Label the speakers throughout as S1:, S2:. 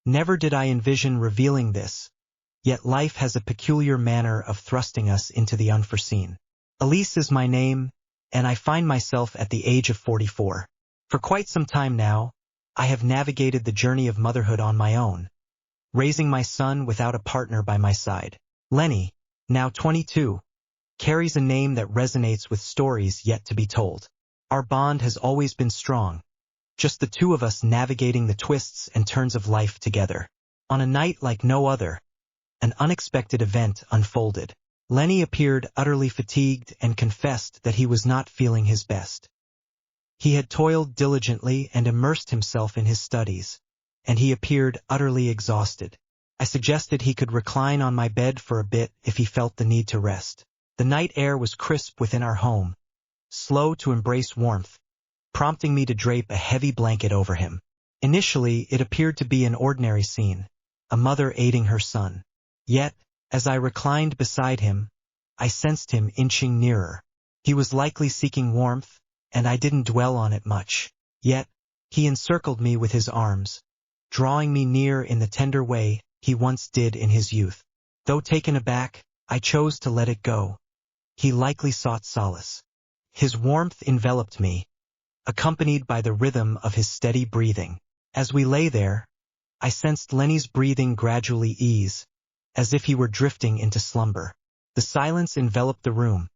S1: Never did I envision revealing this, yet life has a peculiar manner of thrusting us into the unforeseen. Elise is my name, and I find myself at the age of 44. For quite some time now, I have navigated the journey of motherhood on my own, raising my son without a partner by my side. Lenny, now 22, carries a name that resonates with stories yet to be told. Our bond has always been strong, just the two of us navigating the twists and turns of life together. On a night like no other, an unexpected event unfolded. Lenny appeared utterly fatigued and confessed that he was not feeling his best. He had toiled diligently and immersed himself in his studies, and he appeared utterly exhausted. I suggested he could recline on my bed for a bit if he felt the need to rest. The night air was crisp within our home, slow to embrace warmth, prompting me to drape a heavy blanket over him. Initially, it appeared to be an ordinary scene, a mother aiding her son. Yet, as I reclined beside him, I sensed him inching nearer. He was likely seeking warmth, and I didn't dwell on it much. Yet, he encircled me with his arms, drawing me near in the tender way he once did in his youth. Though taken aback, I chose to let it go. He likely sought solace. His warmth enveloped me, accompanied by the rhythm of his steady breathing. As we lay there, I sensed Lenny's breathing gradually ease, as if he were drifting into slumber. The silence enveloped the room,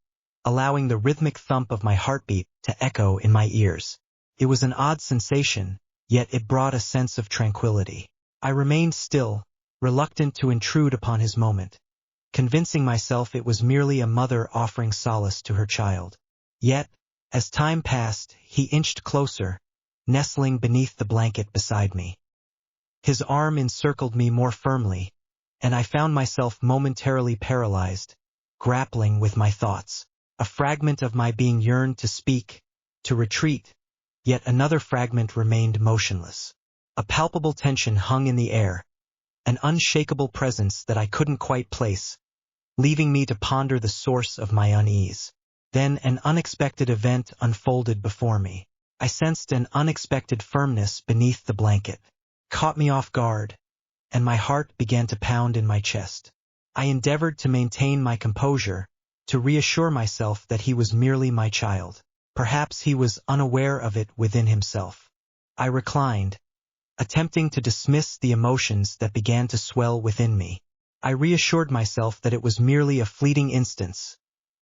S1: allowing the rhythmic thump of my heartbeat to echo in my ears. It was an odd sensation, yet it brought a sense of tranquility. I remained still, reluctant to intrude upon his moment, convincing myself it was merely a mother offering solace to her child. Yet, as time passed, he inched closer, nestling beneath the blanket beside me. His arm encircled me more firmly, and I found myself momentarily paralyzed, grappling with my thoughts. A fragment of my being yearned to speak, to retreat, yet another fragment remained motionless. A palpable tension hung in the air, an unshakable presence that I couldn't quite place, leaving me to ponder the source of my unease. Then an unexpected event unfolded before me. I sensed an unexpected firmness beneath the blanket, caught me off guard, and my heart began to pound in my chest. I endeavored to maintain my composure, to reassure myself that he was merely my child. Perhaps he was unaware of it within himself. I reclined, attempting to dismiss the emotions that began to swell within me. I reassured myself that it was merely a fleeting instance,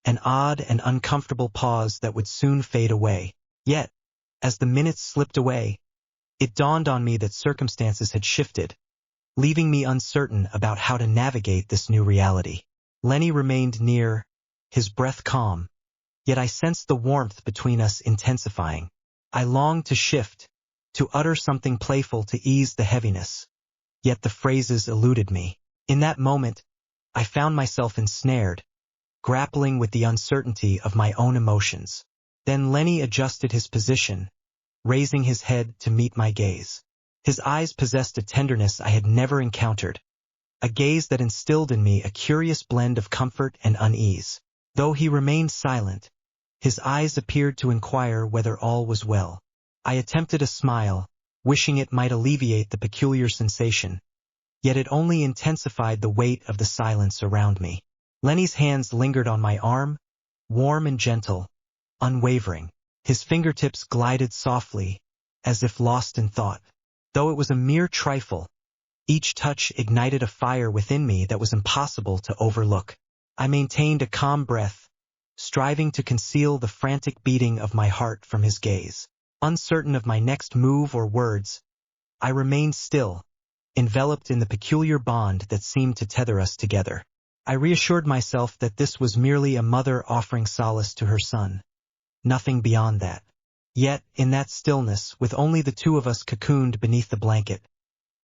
S1: an odd and uncomfortable pause that would soon fade away. Yet, as the minutes slipped away, it dawned on me that circumstances had shifted, leaving me uncertain about how to navigate this new reality. Lenny remained near, his breath calm, yet I sensed the warmth between us intensifying. I longed to shift, to utter something playful to ease the heaviness, yet the phrases eluded me. In that moment, I found myself ensnared, grappling with the uncertainty of my own emotions. Then Lenny adjusted his position, raising his head to meet my gaze. His eyes possessed a tenderness I had never encountered, a gaze that instilled in me a curious blend of comfort and unease. Though he remained silent, his eyes appeared to inquire whether all was well. I attempted a smile, wishing it might alleviate the peculiar sensation, yet it only intensified the weight of the silence around me. Lenny's hands lingered on my arm, warm and gentle, unwavering. His fingertips glided softly, as if lost in thought. Though it was a mere trifle, each touch ignited a fire within me that was impossible to overlook. I maintained a calm breath, striving to conceal the frantic beating of my heart from his gaze. Uncertain of my next move or words, I remained still, enveloped in the peculiar bond that seemed to tether us together. I reassured myself that this was merely a mother offering solace to her son. Nothing beyond that. Yet, in that stillness, with only the two of us cocooned beneath the blanket,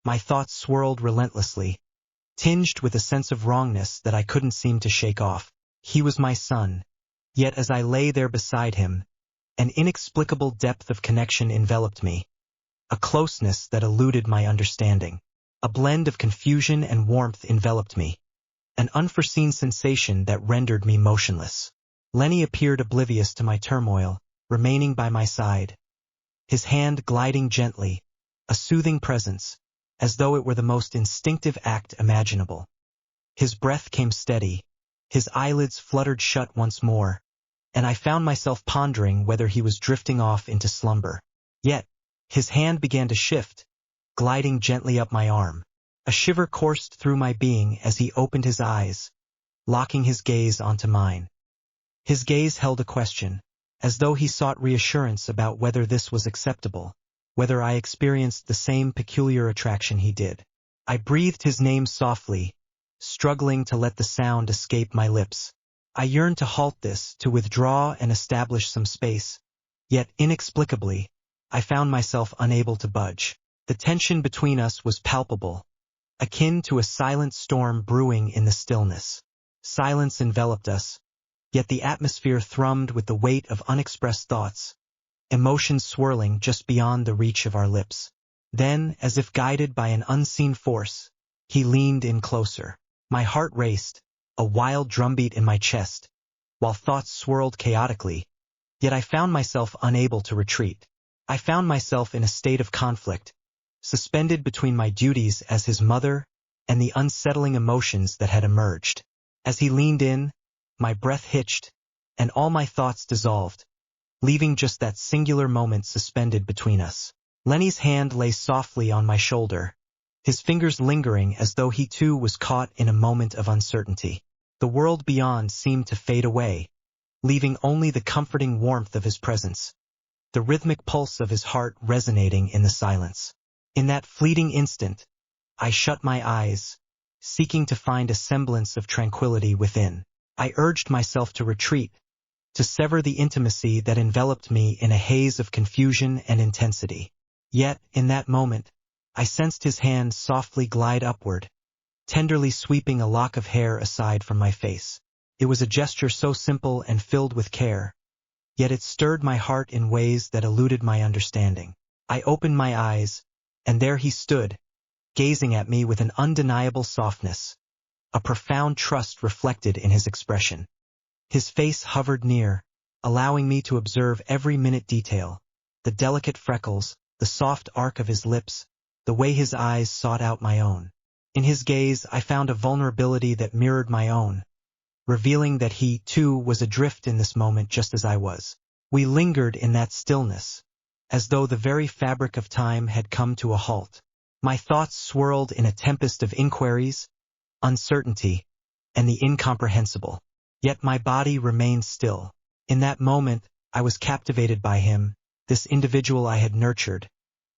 S1: my thoughts swirled relentlessly, tinged with a sense of wrongness that I couldn't seem to shake off. He was my son, yet as I lay there beside him, an inexplicable depth of connection enveloped me, a closeness that eluded my understanding. A blend of confusion and warmth enveloped me, an unforeseen sensation that rendered me motionless. Lenny appeared oblivious to my turmoil, remaining by my side, his hand gliding gently, a soothing presence, as though it were the most instinctive act imaginable. His breath came steady, his eyelids fluttered shut once more, and I found myself pondering whether he was drifting off into slumber. Yet, his hand began to shift, gliding gently up my arm. A shiver coursed through my being as he opened his eyes, locking his gaze onto mine. His gaze held a question, as though he sought reassurance about whether this was acceptable, whether I experienced the same peculiar attraction he did. I breathed his name softly, struggling to let the sound escape my lips. I yearned to halt this, to withdraw and establish some space, yet inexplicably, I found myself unable to budge. The tension between us was palpable, akin to a silent storm brewing in the stillness. Silence enveloped us, yet the atmosphere thrummed with the weight of unexpressed thoughts, emotions swirling just beyond the reach of our lips. Then, as if guided by an unseen force, he leaned in closer. My heart raced, a wild drumbeat in my chest, while thoughts swirled chaotically, yet I found myself unable to retreat. I found myself in a state of conflict, suspended between my duties as his mother and the unsettling emotions that had emerged. As he leaned in, my breath hitched, and all my thoughts dissolved, leaving just that singular moment suspended between us. Lenny's hand lay softly on my shoulder, his fingers lingering as though he too was caught in a moment of uncertainty. The world beyond seemed to fade away, leaving only the comforting warmth of his presence, the rhythmic pulse of his heart resonating in the silence. In that fleeting instant, I shut my eyes, seeking to find a semblance of tranquility within. I urged myself to retreat, to sever the intimacy that enveloped me in a haze of confusion and intensity. Yet, in that moment, I sensed his hand softly glide upward, tenderly sweeping a lock of hair aside from my face. It was a gesture so simple and filled with care, yet it stirred my heart in ways that eluded my understanding. I opened my eyes, and there he stood, gazing at me with an undeniable softness, a profound trust reflected in his expression. His face hovered near, allowing me to observe every minute detail, the delicate freckles, the soft arc of his lips, the way his eyes sought out my own. In his gaze I found a vulnerability that mirrored my own, revealing that he, too, was adrift in this moment just as I was. We lingered in that stillness, as though the very fabric of time had come to a halt. My thoughts swirled in a tempest of inquiries, uncertainty, and the incomprehensible. Yet my body remained still. In that moment, I was captivated by him, this individual I had nurtured,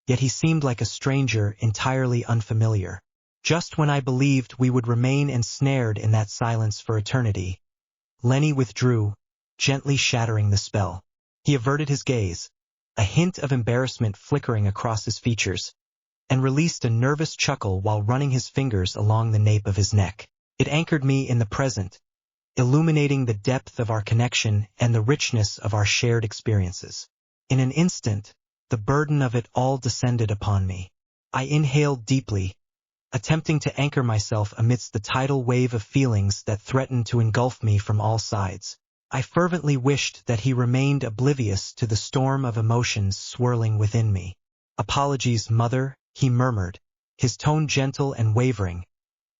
S1: yet he seemed like a stranger entirely unfamiliar. Just when I believed we would remain ensnared in that silence for eternity, Lenny withdrew, gently shattering the spell. He averted his gaze, a hint of embarrassment flickering across his features, and released a nervous chuckle while running his fingers along the nape of his neck. It anchored me in the present, illuminating the depth of our connection and the richness of our shared experiences. In an instant, the burden of it all descended upon me. I inhaled deeply, attempting to anchor myself amidst the tidal wave of feelings that threatened to engulf me from all sides. I fervently wished that he remained oblivious to the storm of emotions swirling within me. "Apologies, Mother," he murmured, his tone gentle and wavering,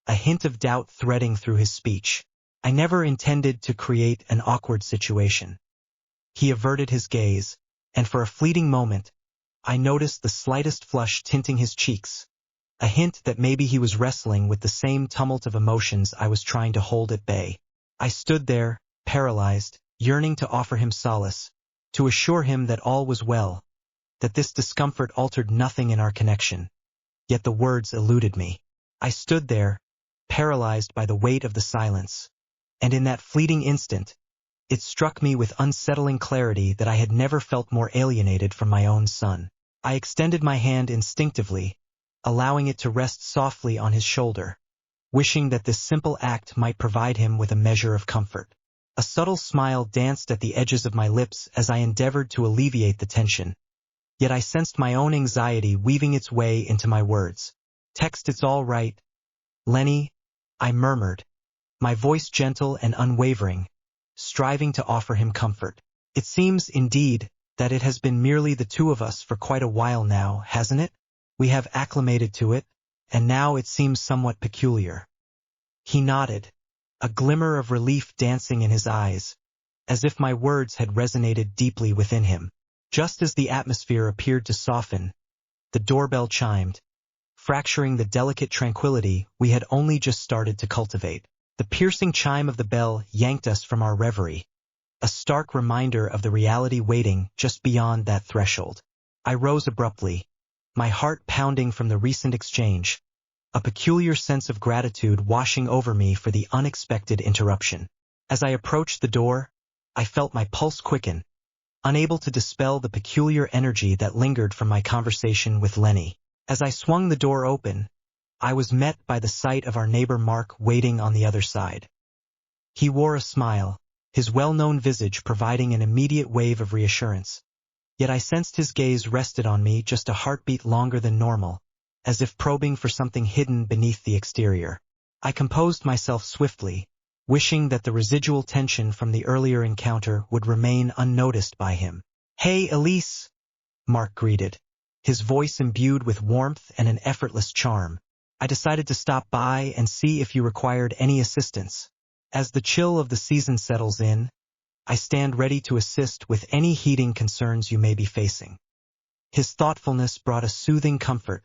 S1: a hint of doubt threading through his speech. "I never intended to create an awkward situation." He averted his gaze, and for a fleeting moment, I noticed the slightest flush tinting his cheeks, a hint that maybe he was wrestling with the same tumult of emotions I was trying to hold at bay. I stood there, paralyzed, yearning to offer him solace, to assure him that all was well, that this discomfort altered nothing in our connection. Yet the words eluded me. I stood there, paralyzed by the weight of the silence, and in that fleeting instant, it struck me with unsettling clarity that I had never felt more alienated from my own son. I extended my hand instinctively, allowing it to rest softly on his shoulder, wishing that this simple act might provide him with a measure of comfort. A subtle smile danced at the edges of my lips as I endeavored to alleviate the tension, yet I sensed my own anxiety weaving its way into my words. "Text, it's all right, Lenny," I murmured, my voice gentle and unwavering, striving to offer him comfort. "It seems, indeed, that it has been merely the two of us for quite a while now, hasn't it? We have acclimated to it, and now it seems somewhat peculiar. He nodded, a glimmer of relief dancing in his eyes, as if my words had resonated deeply within him. Just as the atmosphere appeared to soften, the doorbell chimed, fracturing the delicate tranquility we had only just started to cultivate. The piercing chime of the bell yanked us from our reverie, a stark reminder of the reality waiting just beyond that threshold. I rose abruptly, my heart pounding from the recent exchange, a peculiar sense of gratitude washing over me for the unexpected interruption. As I approached the door, I felt my pulse quicken, unable to dispel the peculiar energy that lingered from my conversation with Lenny. As I swung the door open, I was met by the sight of our neighbor Mark waiting on the other side. He wore a smile, his well-known visage providing an immediate wave of reassurance. Yet I sensed his gaze rested on me just a heartbeat longer than normal, as if probing for something hidden beneath the exterior. I composed myself swiftly, wishing that the residual tension from the earlier encounter would remain unnoticed by him. "Hey, Elise," Mark greeted, his voice imbued with warmth and an effortless charm. "I decided to stop by and see if you required any assistance. As the chill of the season settles in, I stand ready to assist with any heating concerns you may be facing." His thoughtfulness brought a soothing comfort,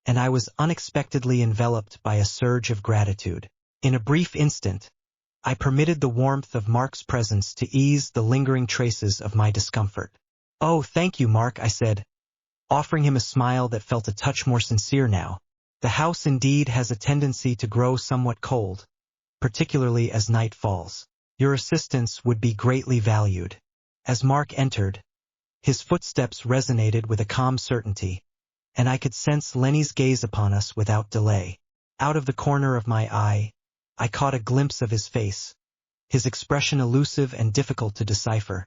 S1: and I was unexpectedly enveloped by a surge of gratitude. In a brief instant, I permitted the warmth of Mark's presence to ease the lingering traces of my discomfort. "Oh, thank you, Mark," I said, offering him a smile that felt a touch more sincere now. The house indeed has a tendency to grow somewhat cold, particularly as night falls. Your assistance would be greatly valued. As Mark entered, his footsteps resonated with a calm certainty, and I could sense Lenny's gaze upon us without delay. Out of the corner of my eye, I caught a glimpse of his face, his expression elusive and difficult to decipher.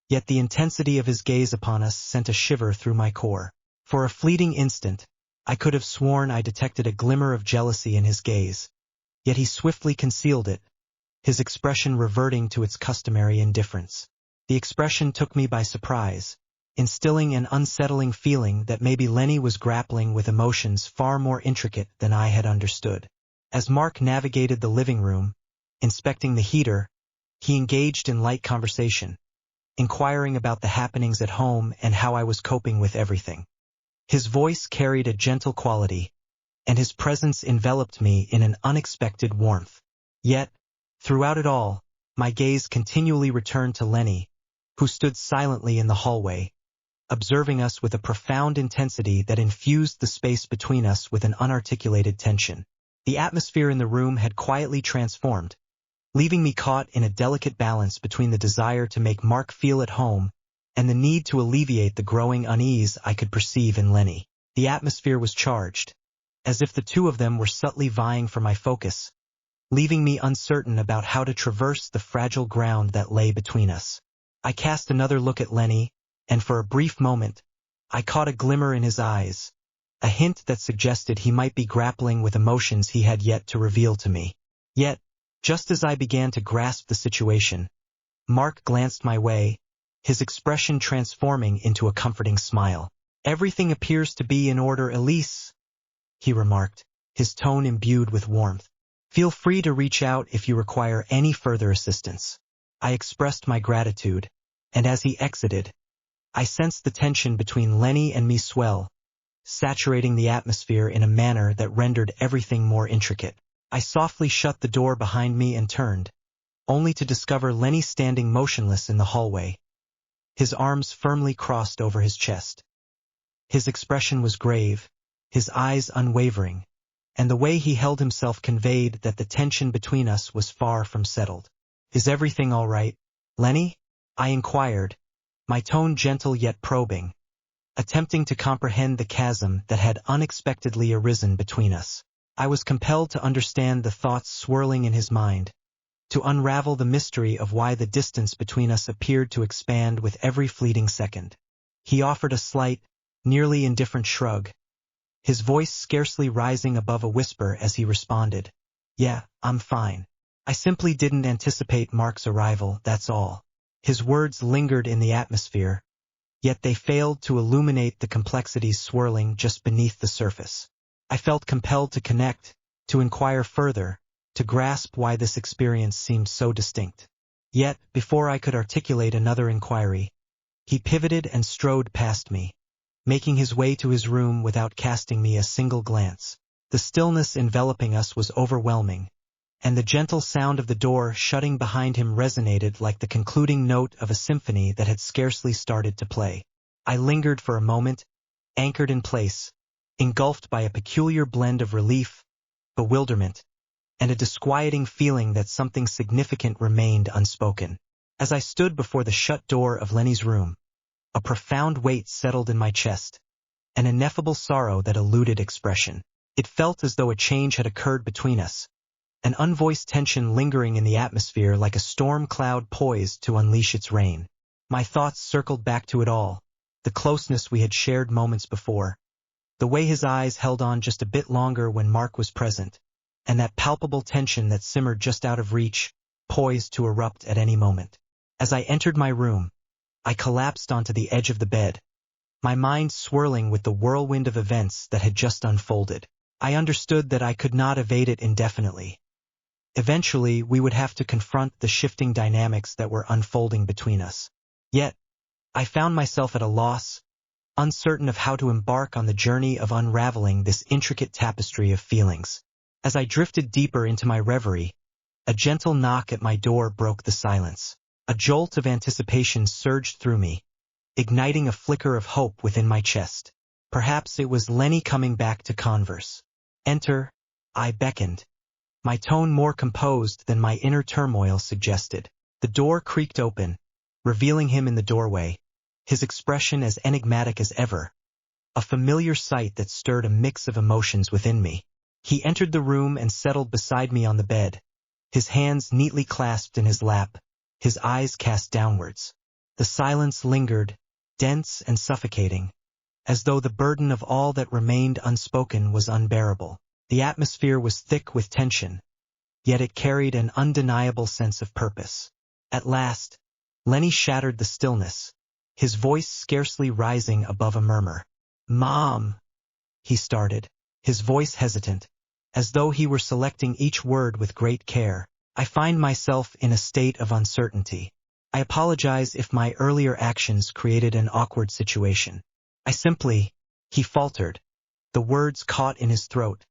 S1: Yet the intensity of his gaze upon us sent a shiver through my core. For a fleeting instant, I could have sworn I detected a glimmer of jealousy in his gaze, yet he swiftly concealed it, his expression reverting to its customary indifference. The expression took me by surprise, instilling an unsettling feeling that maybe Lenny was grappling with emotions far more intricate than I had understood. As Mark navigated the living room, inspecting the heater, he engaged in light conversation, inquiring about the happenings at home and how I was coping with everything. His voice carried a gentle quality, and his presence enveloped me in an unexpected warmth. Yet, throughout it all, my gaze continually returned to Lenny, who stood silently in the hallway, observing us with a profound intensity that infused the space between us with an unarticulated tension. The atmosphere in the room had quietly transformed, leaving me caught in a delicate balance between the desire to make Mark feel at home and the need to alleviate the growing unease I could perceive in Lenny. The atmosphere was charged, as if the two of them were subtly vying for my focus, leaving me uncertain about how to traverse the fragile ground that lay between us. I cast another look at Lenny, and for a brief moment, I caught a glimmer in his eyes, a hint that suggested he might be grappling with emotions he had yet to reveal to me. Yet, just as I began to grasp the situation, Mark glanced my way, his expression transforming into a comforting smile. "Everything appears to be in order, Elise," he remarked, his tone imbued with warmth. "Feel free to reach out if you require any further assistance." I expressed my gratitude, and as he exited, I sensed the tension between Lenny and me swell, saturating the atmosphere in a manner that rendered everything more intricate. I softly shut the door behind me and turned, only to discover Lenny standing motionless in the hallway, his arms firmly crossed over his chest. His expression was grave, his eyes unwavering, and the way he held himself conveyed that the tension between us was far from settled. "Is everything all right, Lenny?" I inquired, my tone gentle yet probing, attempting to comprehend the chasm that had unexpectedly arisen between us. I was compelled to understand the thoughts swirling in his mind, to unravel the mystery of why the distance between us appeared to expand with every fleeting second. He offered a slight, nearly indifferent shrug, his voice scarcely rising above a whisper as he responded, "Yeah, I'm fine. I simply didn't anticipate Mark's arrival, that's all." His words lingered in the atmosphere, yet they failed to illuminate the complexities swirling just beneath the surface. I felt compelled to connect, to inquire further, to grasp why this experience seemed so distinct. Yet, before I could articulate another inquiry, he pivoted and strode past me, making his way to his room without casting me a single glance. The stillness enveloping us was overwhelming, and the gentle sound of the door shutting behind him resonated like the concluding note of a symphony that had scarcely started to play. I lingered for a moment, anchored in place, engulfed by a peculiar blend of relief, bewilderment, and a disquieting feeling that something significant remained unspoken. As I stood before the shut door of Lenny's room, a profound weight settled in my chest, an ineffable sorrow that eluded expression. It felt as though a change had occurred between us, an unvoiced tension lingering in the atmosphere like a storm cloud poised to unleash its rain. My thoughts circled back to it all, the closeness we had shared moments before, the way his eyes held on just a bit longer when Mark was present, and that palpable tension that simmered just out of reach, poised to erupt at any moment. As I entered my room, I collapsed onto the edge of the bed, my mind swirling with the whirlwind of events that had just unfolded. I understood that I could not evade it indefinitely. Eventually, we would have to confront the shifting dynamics that were unfolding between us. Yet, I found myself at a loss, uncertain of how to embark on the journey of unraveling this intricate tapestry of feelings. As I drifted deeper into my reverie, a gentle knock at my door broke the silence. A jolt of anticipation surged through me, igniting a flicker of hope within my chest. Perhaps it was Lenny coming back to converse. "Enter," I beckoned, my tone more composed than my inner turmoil suggested. The door creaked open, revealing him in the doorway, his expression as enigmatic as ever, a familiar sight that stirred a mix of emotions within me. He entered the room and settled beside me on the bed, his hands neatly clasped in his lap, his eyes cast downwards. The silence lingered, dense and suffocating, as though the burden of all that remained unspoken was unbearable. The atmosphere was thick with tension, yet it carried an undeniable sense of purpose. At last, Lenny shattered the stillness, his voice scarcely rising above a murmur. "Mom," he started, his voice hesitant, as though he were selecting each word with great care. "I find myself in a state of uncertainty. I apologize if my earlier actions created an awkward situation. I simply—" He faltered, the words caught in his throat,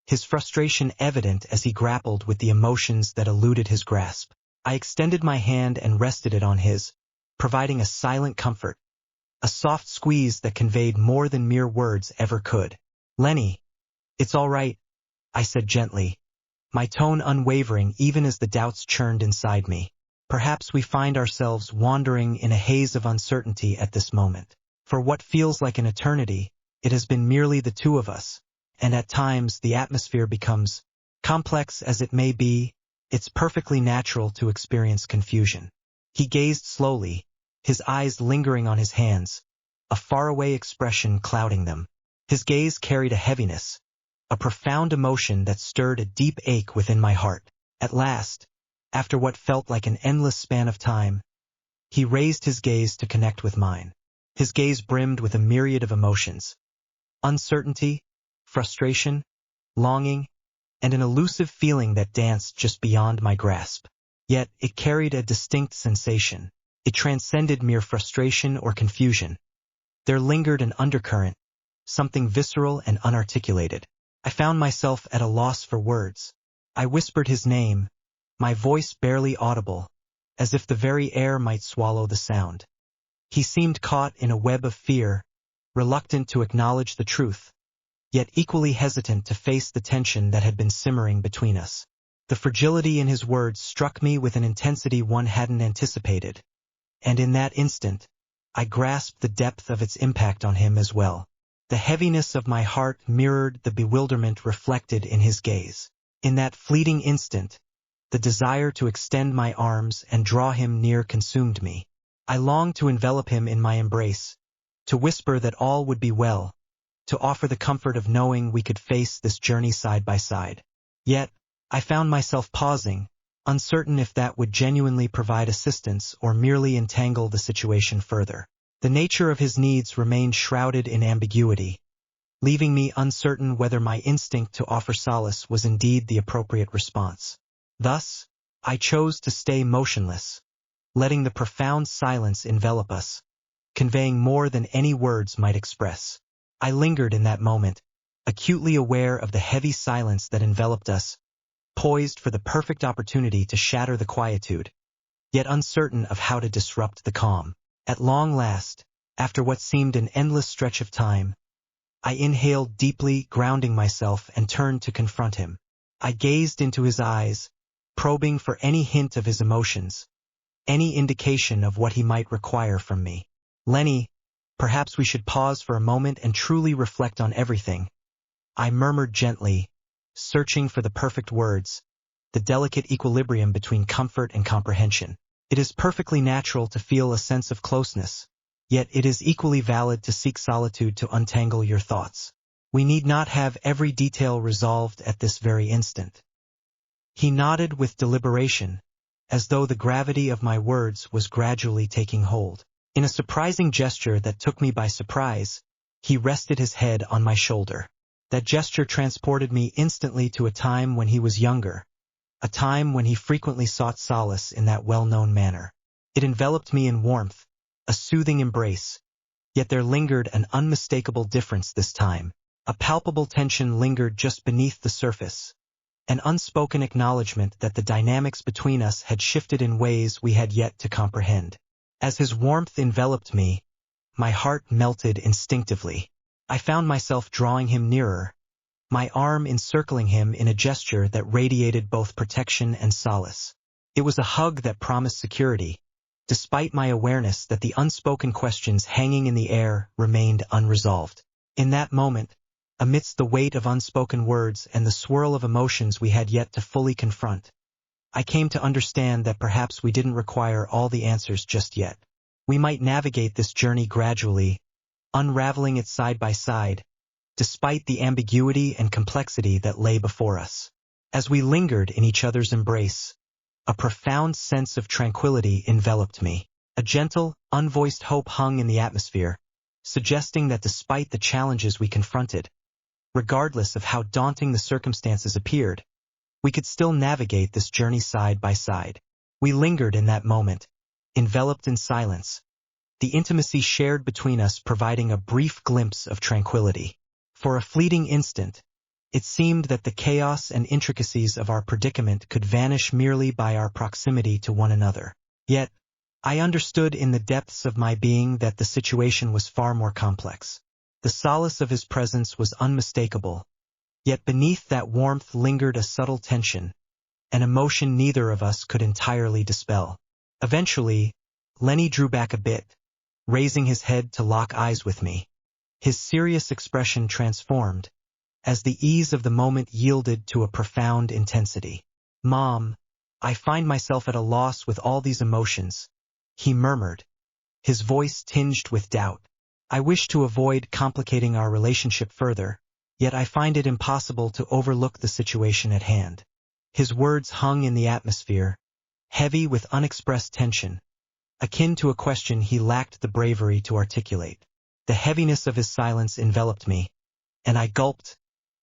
S1: his frustration evident as he grappled with the emotions that eluded his grasp. I extended my hand and rested it on his, providing a silent comfort, a soft squeeze that conveyed more than mere words ever could. "Lenny, it's all right," I said gently, my tone unwavering even as the doubts churned inside me. "Perhaps we find ourselves wandering in a haze of uncertainty at this moment. For what feels like an eternity, it has been merely the two of us, and at times the atmosphere becomes, complex as it may be, it's perfectly natural to experience confusion." He gazed slowly, his eyes lingering on his hands, a faraway expression clouding them. His gaze carried a heaviness, a profound emotion that stirred a deep ache within my heart. At last, after what felt like an endless span of time, he raised his gaze to connect with mine. His gaze brimmed with a myriad of emotions: uncertainty, frustration, longing, and an elusive feeling that danced just beyond my grasp. Yet it carried a distinct sensation. It transcended mere frustration or confusion. There lingered an undercurrent, something visceral and unarticulated. I found myself at a loss for words. I whispered his name, my voice barely audible, as if the very air might swallow the sound. He seemed caught in a web of fear, reluctant to acknowledge the truth, yet equally hesitant to face the tension that had been simmering between us. The fragility in his words struck me with an intensity one hadn't anticipated, and in that instant, I grasped the depth of its impact on him as well. The heaviness of my heart mirrored the bewilderment reflected in his gaze. In that fleeting instant, the desire to extend my arms and draw him near consumed me. I longed to envelop him in my embrace, to whisper that all would be well, to offer the comfort of knowing we could face this journey side by side. Yet, I found myself pausing, uncertain if that would genuinely provide assistance or merely entangle the situation further. The nature of his needs remained shrouded in ambiguity, leaving me uncertain whether my instinct to offer solace was indeed the appropriate response. Thus, I chose to stay motionless, letting the profound silence envelop us, conveying more than any words might express. I lingered in that moment, acutely aware of the heavy silence that enveloped us, poised for the perfect opportunity to shatter the quietude, yet uncertain of how to disrupt the calm. At long last, after what seemed an endless stretch of time, I inhaled deeply, grounding myself, and turned to confront him. I gazed into his eyes, probing for any hint of his emotions, any indication of what he might require from me. "Lenny, perhaps we should pause for a moment and truly reflect on everything," I murmured gently, searching for the perfect words, the delicate equilibrium between comfort and comprehension. It is perfectly natural to feel a sense of closeness, yet it is equally valid to seek solitude to untangle your thoughts. We need not have every detail resolved at this very instant. He nodded with deliberation, as though the gravity of my words was gradually taking hold. In a surprising gesture that took me by surprise, he rested his head on my shoulder. That gesture transported me instantly to a time when he was younger, a time when he frequently sought solace in that well-known manner. It enveloped me in warmth, a soothing embrace, yet there lingered an unmistakable difference this time. A palpable tension lingered just beneath the surface, an unspoken acknowledgement that the dynamics between us had shifted in ways we had yet to comprehend. As his warmth enveloped me, my heart melted instinctively. I found myself drawing him nearer, my arm encircling him in a gesture that radiated both protection and solace. It was a hug that promised security, despite my awareness that the unspoken questions hanging in the air remained unresolved. In that moment, amidst the weight of unspoken words and the swirl of emotions we had yet to fully confront, I came to understand that perhaps we didn't require all the answers just yet. We might navigate this journey gradually, unraveling it side by side, despite the ambiguity and complexity that lay before us. As we lingered in each other's embrace, a profound sense of tranquility enveloped me. A gentle, unvoiced hope hung in the atmosphere, suggesting that despite the challenges we confronted, regardless of how daunting the circumstances appeared, we could still navigate this journey side by side. We lingered in that moment, enveloped in silence, the intimacy shared between us providing a brief glimpse of tranquility. For a fleeting instant, it seemed that the chaos and intricacies of our predicament could vanish merely by our proximity to one another. Yet, I understood in the depths of my being that the situation was far more complex. The solace of his presence was unmistakable, yet beneath that warmth lingered a subtle tension, an emotion neither of us could entirely dispel. Eventually, Lenny drew back a bit, raising his head to lock eyes with me. His serious expression transformed, as the ease of the moment yielded to a profound intensity. "Mom, I find myself at a loss with all these emotions," he murmured, his voice tinged with doubt. "I wish to avoid complicating our relationship further, yet I find it impossible to overlook the situation at hand." His words hung in the atmosphere, heavy with unexpressed tension, akin to a question he lacked the bravery to articulate. The heaviness of his silence enveloped me, and I gulped,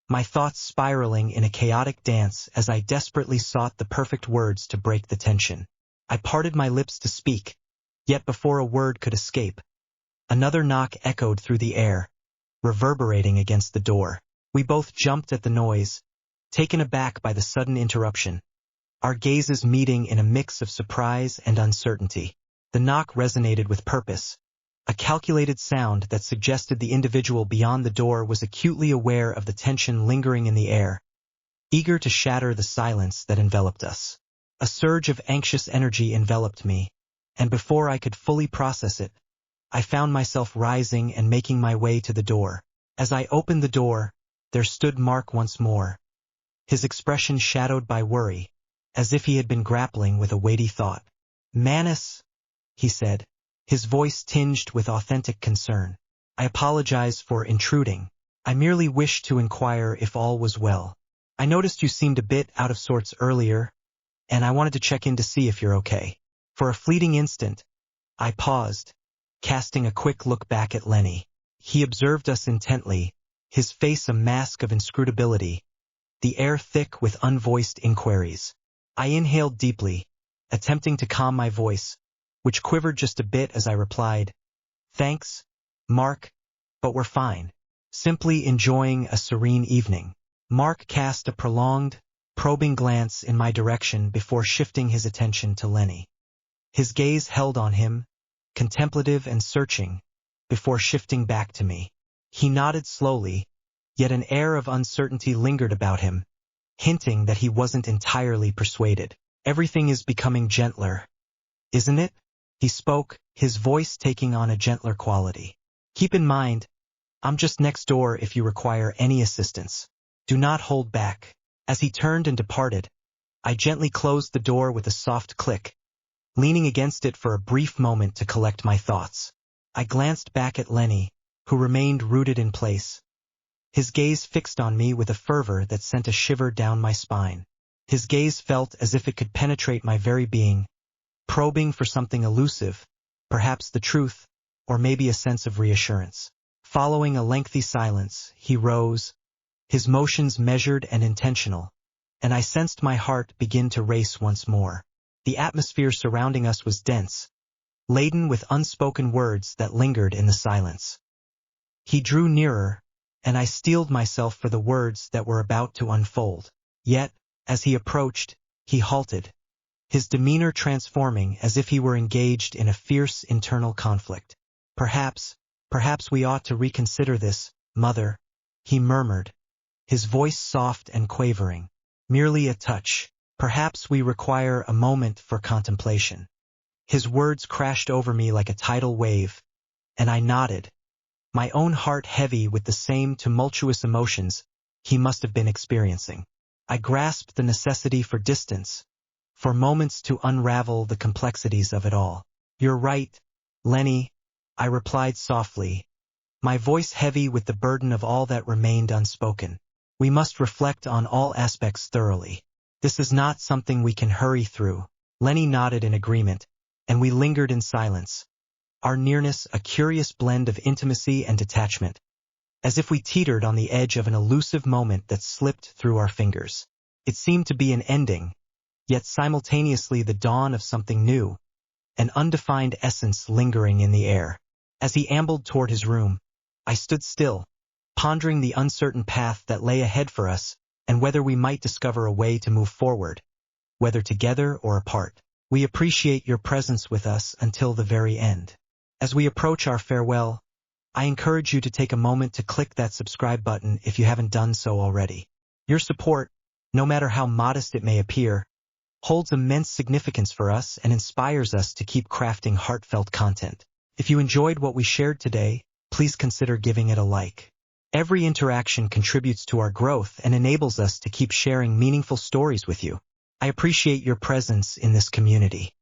S1: my thoughts spiraling in a chaotic dance as I desperately sought the perfect words to break the tension. I parted my lips to speak, yet before a word could escape, another knock echoed through the air, reverberating against the door. We both jumped at the noise, taken aback by the sudden interruption, our gazes meeting in a mix of surprise and uncertainty. The knock resonated with purpose, a calculated sound that suggested the individual beyond the door was acutely aware of the tension lingering in the air, eager to shatter the silence that enveloped us. A surge of anxious energy enveloped me, and before I could fully process it, I found myself rising and making my way to the door. As I opened the door, there stood Mark once more, his expression shadowed by worry, as if he had been grappling with a weighty thought. "Manus," he said, his voice tinged with authentic concern. "I apologize for intruding. I merely wished to inquire if all was well. I noticed you seemed a bit out of sorts earlier, and I wanted to check in to see if you're okay." For a fleeting instant, I paused, casting a quick look back at Lenny. He observed us intently, his face a mask of inscrutability, the air thick with unvoiced inquiries. I inhaled deeply, attempting to calm my voice, which quivered just a bit as I replied, "Thanks, Mark, but we're fine. Simply enjoying a serene evening." Mark cast a prolonged, probing glance in my direction before shifting his attention to Lenny. His gaze held on him, contemplative and searching, before shifting back to me. He nodded slowly, yet an air of uncertainty lingered about him, hinting that he wasn't entirely persuaded. "Everything is becoming gentler, isn't it?" He spoke, his voice taking on a gentler quality. "Keep in mind, I'm just next door if you require any assistance. Do not hold back." As he turned and departed, I gently closed the door with a soft click, leaning against it for a brief moment to collect my thoughts. I glanced back at Lenny, who remained rooted in place, his gaze fixed on me with a fervor that sent a shiver down my spine. His gaze felt as if it could penetrate my very being, probing for something elusive, perhaps the truth, or maybe a sense of reassurance. Following a lengthy silence, he rose, his motions measured and intentional, and I sensed my heart begin to race once more. The atmosphere surrounding us was dense, laden with unspoken words that lingered in the silence. He drew nearer, and I steeled myself for the words that were about to unfold. Yet, as he approached, he halted, his demeanor transforming as if he were engaged in a fierce internal conflict. Perhaps we ought to reconsider this, Mother," he murmured, his voice soft and quavering. "Merely a touch. Perhaps we require a moment for contemplation." His words crashed over me like a tidal wave, and I nodded, my own heart heavy with the same tumultuous emotions he must have been experiencing. I grasped the necessity for distance, for moments to unravel the complexities of it all. "You're right, Lenny," I replied softly, my voice heavy with the burden of all that remained unspoken. "We must reflect on all aspects thoroughly. This is not something we can hurry through." Lenny nodded in agreement, and we lingered in silence, our nearness a curious blend of intimacy and detachment, as if we teetered on the edge of an elusive moment that slipped through our fingers. It seemed to be an ending, yet simultaneously the dawn of something new, an undefined essence lingering in the air. As he ambled toward his room, I stood still, pondering the uncertain path that lay ahead for us and whether we might discover a way to move forward, whether together or apart. We appreciate your presence with us until the very end. As we approach our farewell, I encourage you to take a moment to click that subscribe button if you haven't done so already. Your support, no matter how modest it may appear, holds immense significance for us and inspires us to keep crafting heartfelt content. If you enjoyed what we shared today, please consider giving it a like. Every interaction contributes to our growth and enables us to keep sharing meaningful stories with you. I appreciate your presence in this community.